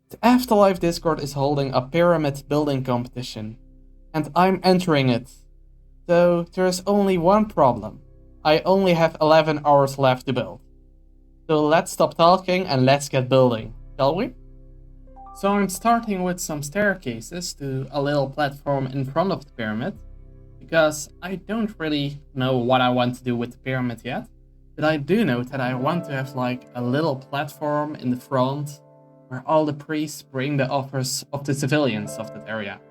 The Afterlife Discord is holding a pyramid building competition, and I'm entering it. Though there's only one problem. I only have 11 hours left to build. So let's stop talking and let's get building, shall we? So I'm starting with some staircases to a little platform in front of the pyramid, because I don't really know what I want to do with the pyramid yet, but I do know that I want to have like a little platform in the front where all the priests bring the offers of the civilians of that area.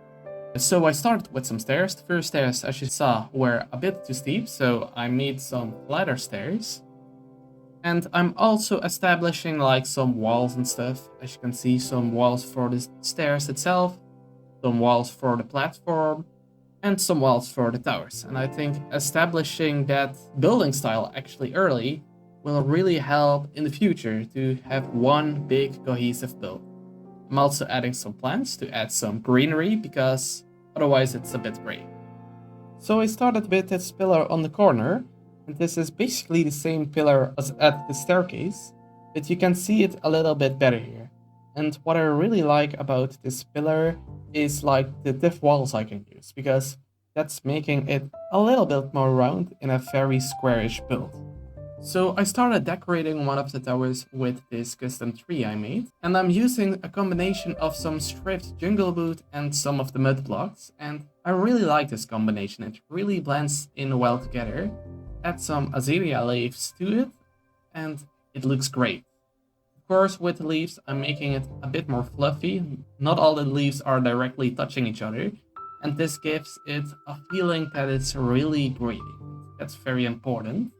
So I started with some stairs. The first stairs, as you saw, were a bit too steep, so I made some flatter stairs. And I'm also establishing like some walls and stuff. As you can see, some walls for the stairs itself, some walls for the platform, and some walls for the towers. And I think establishing that building style actually early will really help in the future to have one big cohesive build. I'm also adding some plants to add some greenery because otherwise it's a bit gray. So I started with this pillar on the corner, and this is basically the same pillar as at the staircase, but you can see it a little bit better here. And what I really like about this pillar is like the diff walls I can use, because that's making it a little bit more round in a very squarish build. So I started decorating one of the towers with this custom tree I made, and I'm using a combination of some stripped jungle wood and some of the mud blocks, and I really like this combination. It really blends in well together. Add some azalea leaves to it, and it looks great. Of course, with the leaves, I'm making it a bit more fluffy. Not all the leaves are directly touching each other, and this gives it a feeling that it's really breathing. That's very important.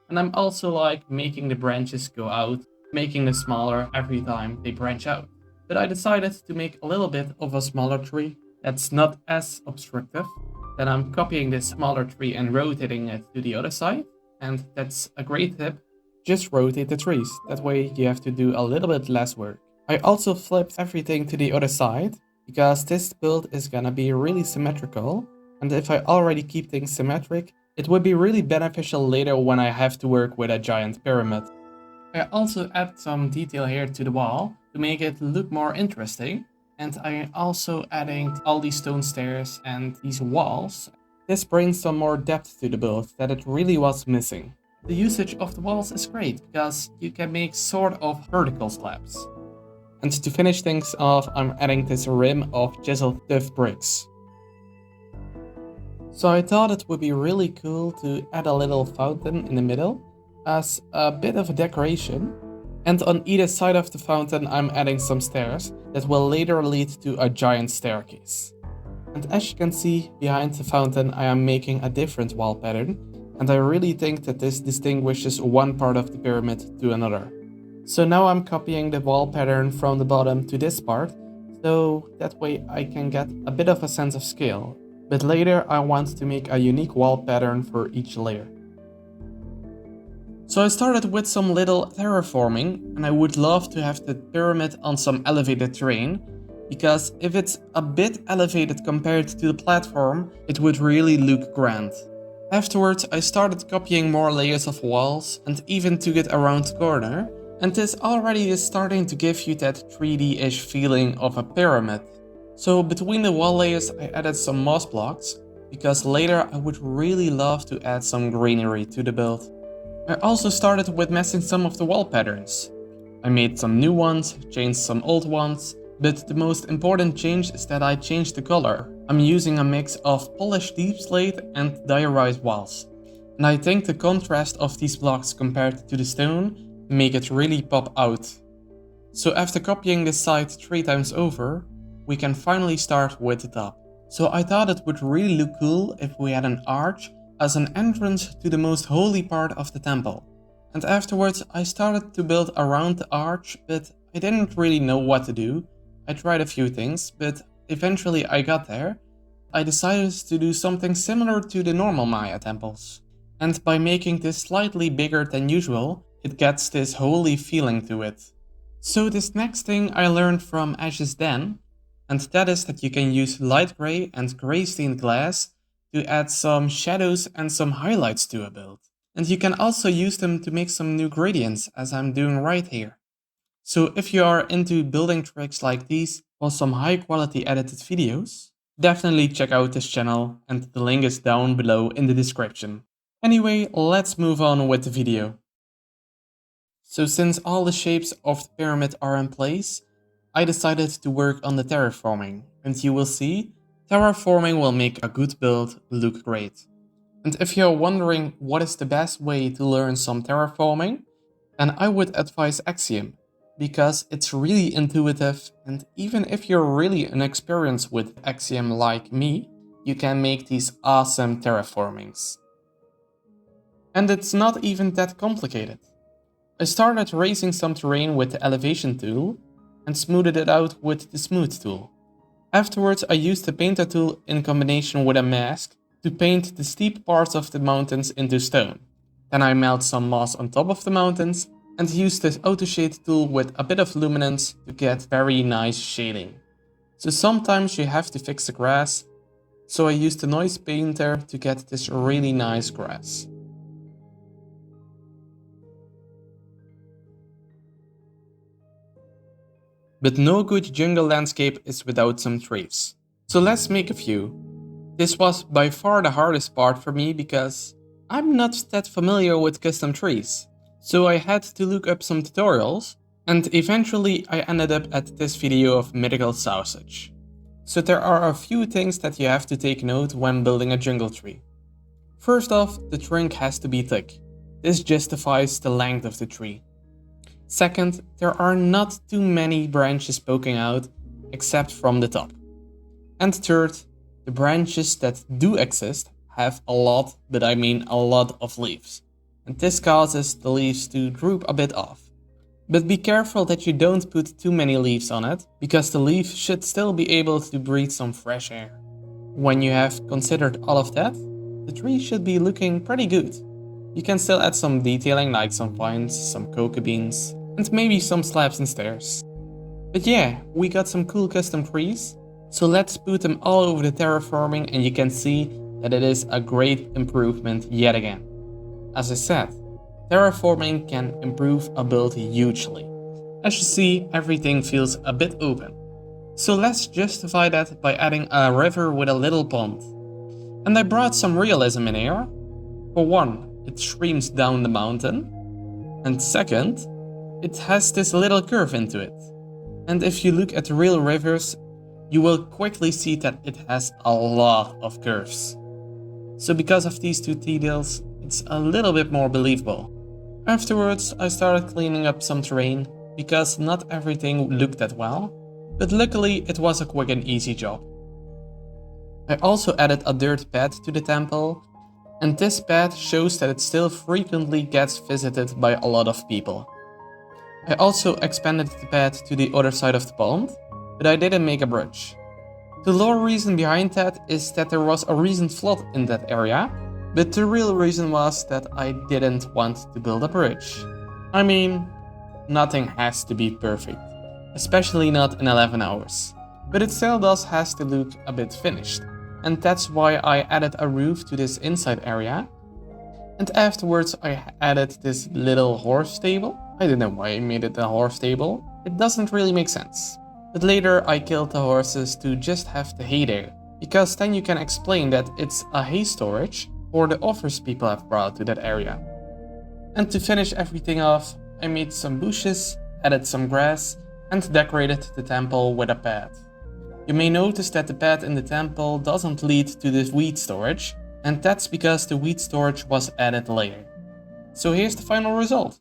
And I'm also like making the branches go out, making them smaller every time they branch out. But I decided to make a little bit of a smaller tree that's not as obstructive. Then I'm copying this smaller tree and rotating it to the other side. And that's a great tip. Just rotate the trees. That way you have to do a little bit less work. I also flipped everything to the other side because this build is gonna be really symmetrical. And if I already keep things symmetric, it would be really beneficial later when I have to work with a giant pyramid. I also add some detail here to the wall to make it look more interesting. And I'm also adding all these stone stairs and these walls. This brings some more depth to the build that it really was missing. The usage of the walls is great because you can make sort of vertical slabs. And to finish things off, I'm adding this rim of chiseled tuff bricks. So I thought it would be really cool to add a little fountain in the middle as a bit of a decoration. And on either side of the fountain I'm adding some stairs that will later lead to a giant staircase. And as you can see behind the fountain I am making a different wall pattern, and I really think that this distinguishes one part of the pyramid to another. So now I'm copying the wall pattern from the bottom to this part, so that way I can get a bit of a sense of scale. But later I want to make a unique wall pattern for each layer. So I started with some little terraforming, and I would love to have the pyramid on some elevated terrain, because if it's a bit elevated compared to the platform, it would really look grand. Afterwards I started copying more layers of walls and even took it around the corner, and this already is starting to give you that 3D-ish feeling of a pyramid. So between the wall layers I added some moss blocks, because later I would really love to add some greenery to the build. I also started with messing some of the wall patterns. I made some new ones, changed some old ones, but the most important change is that I changed the color. I'm using a mix of polished deep slate and diorite walls. And I think the contrast of these blocks compared to the stone make it really pop out. So after copying this side 3 times over, we can finally start with the top. So I thought it would really look cool if we had an arch as an entrance to the most holy part of the temple. And afterwards I started to build around the arch, but I didn't really know what to do. I tried a few things, but eventually I got there. I decided to do something similar to the normal Maya temples. And by making this slightly bigger than usual, it gets this holy feeling to it. So this next thing I learned from Ash's Den, and that is that you can use light gray and gray stained glass to add some shadows and some highlights to a build. And you can also use them to make some new gradients, as I'm doing right here. So if you are into building tricks like these or some high quality edited videos, definitely check out this channel and the link is down below in the description. Anyway, let's move on with the video. So since all the shapes of the pyramid are in place, I decided to work on the terraforming, and you will see, terraforming will make a good build look great. And if you're wondering what is the best way to learn some terraforming, then I would advise Axiom, because it's really intuitive, and even if you're really inexperienced with Axiom like me, you can make these awesome terraformings. And it's not even that complicated. I started raising some terrain with the elevation tool and smoothed it out with the smooth tool. Afterwards I used the painter tool in combination with a mask to paint the steep parts of the mountains into stone. Then I melt some moss on top of the mountains and used the auto shade tool with a bit of luminance to get very nice shading. So sometimes you have to fix the grass, so I used the noise painter to get this really nice grass. But no good jungle landscape is without some trees. So let's make a few. This was by far the hardest part for me because I'm not that familiar with custom trees. So I had to look up some tutorials and eventually I ended up at this video of mythical sausage. So there are a few things that you have to take note when building a jungle tree. First off, the trunk has to be thick. This justifies the length of the tree. Second, there are not too many branches poking out, except from the top. And third, the branches that do exist have a lot, but I mean a lot of leaves. And this causes the leaves to droop a bit off. But be careful that you don't put too many leaves on it, because the leaf should still be able to breathe some fresh air. When you have considered all of that, the tree should be looking pretty good. You can still add some detailing like some vines, some cocoa beans, and maybe some slabs and stairs. But yeah, we got some cool custom trees, so let's put them all over the terraforming and you can see that it is a great improvement yet again. As I said, terraforming can improve a build hugely. As you see, everything feels a bit open. So let's justify that by adding a river with a little pond. And I brought some realism in here. For one, it streams down the mountain. And second, it has this little curve into it. And if you look at real rivers, you will quickly see that it has a lot of curves. So because of these two details, it's a little bit more believable. Afterwards, I started cleaning up some terrain, because not everything looked that well, but luckily it was a quick and easy job. I also added a dirt path to the temple, and this path shows that it still frequently gets visited by a lot of people. I also expanded the path to the other side of the pond, but I didn't make a bridge. The lore reason behind that is that there was a recent flood in that area, but the real reason was that I didn't want to build a bridge. I mean, nothing has to be perfect, especially not in 11 hours, but it still does has to look a bit finished, and that's why I added a roof to this inside area. And afterwards I added this little horse stable. I don't know why I made it a horse stable, it doesn't really make sense. But later I killed the horses to just have the hay there, because then you can explain that it's a hay storage for the offers people have brought to that area. And to finish everything off, I made some bushes, added some grass, and decorated the temple with a path. You may notice that the path in the temple doesn't lead to the wheat storage, and that's because the wheat storage was added later. So here's the final result.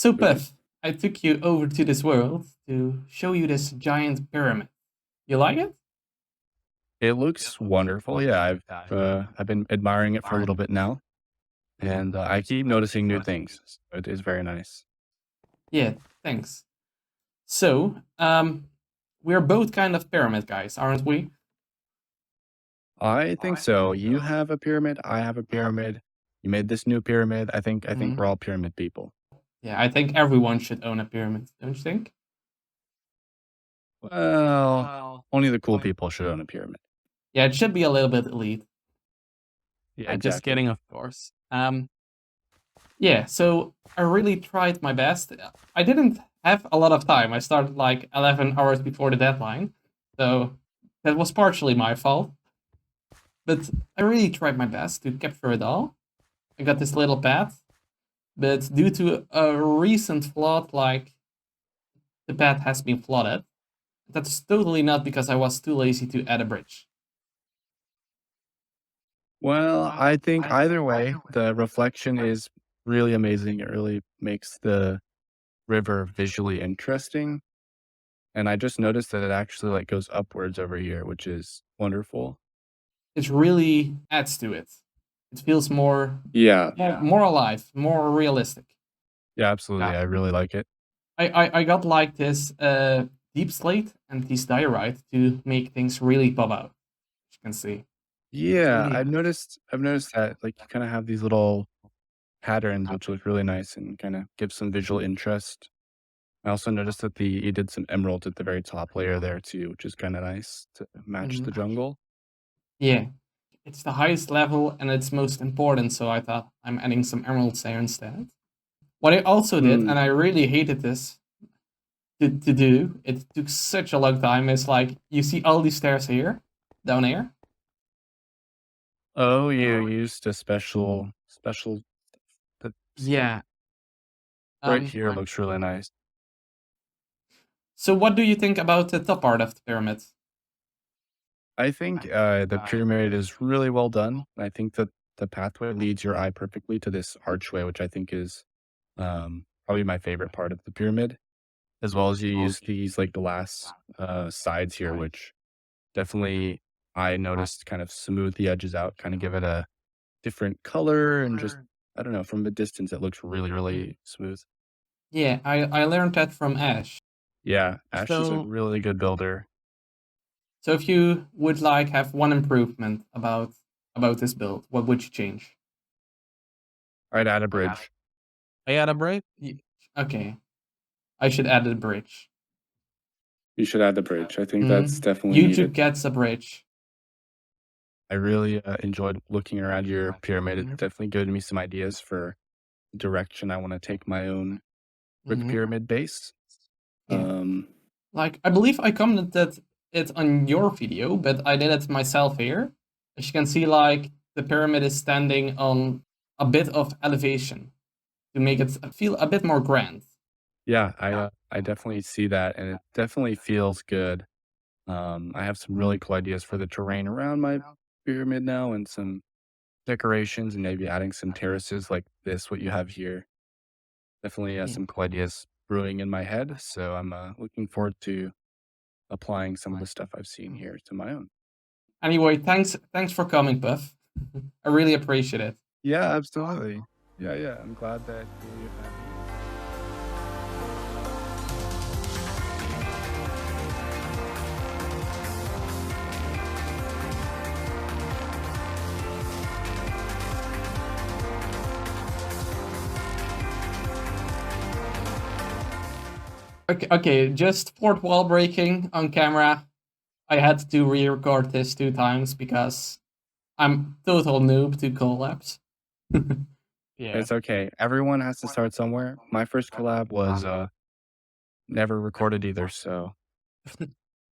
So, Really? Puff, I took you over to this world to show you this giant pyramid. You like it? It looks wonderful. Yeah, I've been admiring it for a little bit now, and I keep noticing new things. So it is very nice. Yeah, thanks. So, we're both kind of pyramid guys, aren't we? I think so. You have a pyramid. I have a pyramid. You made this new pyramid. I think we're Mhm. all pyramid people. Yeah, I think everyone should own a pyramid, don't you think? Well, only the cool people should own a pyramid. Yeah, it should be a little bit elite. Yeah, Just exactly. kidding, of course. Yeah, so I really tried my best. I didn't have a lot of time. I started like 11 hours before the deadline, so that was partially my fault. But I really tried my best to capture it all. I got this little path, but due to a recent flood, like the path has been flooded. That's totally not because I was too lazy to add a bridge. Well, I think either way, the reflection is really amazing. It really makes the river visually interesting. And I just noticed that it actually, like, goes upwards over here, which is wonderful. It really adds to it. It feels Yeah. more alive, more realistic. Yeah, absolutely. I really like it. I got like this deep slate and this diorite to make things really pop out. As you can see. Yeah, I've noticed that, like, you kinda have these little patterns, which look really nice and kinda give some visual interest. I also noticed that you did some emeralds at the very top layer there too, which is kinda nice to match the Mhm. jungle. Yeah, it's the highest level and it's most important, so I thought I'm adding some emeralds there instead. What I also did, Mm. and I really hated this to do, it took such a long time, is like you see all these stairs here, down here. Oh, you used a special the stuff Yeah. right Um, here looks really nice. so what do you think about the top part of the pyramid? I think, the pyramid is really well done. I think that the pathway leads your eye perfectly to this archway, which I think is, probably my favorite part of the pyramid, as well as you use these, like, glass, sides here, which definitely I noticed kind of smooth the edges out, kinda give it a different color and just I don't know, from a distance, it looks really, really smooth. Yeah, I learned that from Ash. Yeah, Ash is a So really good builder. so if you would like have one improvement about this build, what would you change? I'd add a bridge. I add a bridge? Okay, I should add a bridge. You should add the bridge. I think that's Mhm. definitely YouTube needed. gets a bridge. I really, enjoyed looking around your pyramid. It Mhm. definitely gave me some ideas for direction I wanna take my own brick Mhm. pyramid base. Yeah. Um, Like, I believe I commented it on your video, but I did it myself here. As you can see, like, the pyramid is standing on a bit of elevation to make it feel a bit more grand. yeah, I definitely see that, and it definitely feels good. I have some really cool ideas for the terrain around my pyramid now and some decorations and maybe adding some terraces like this, what you have here. Definitely, Yeah. some cool ideas brewing in my head, so I'm, looking forward to applying some of the stuff I've seen here to my own. Anyway, thanks for coming, Puff. I really appreciate it. Yeah, absolutely. Yeah, yeah, I'm glad that you had me. Okay, just fourth wall breaking on camera. I had to re-record this 2 times because I'm total noob to collabs. Yeah. It's okay. Everyone has to start somewhere. My first collab was, never recorded either, so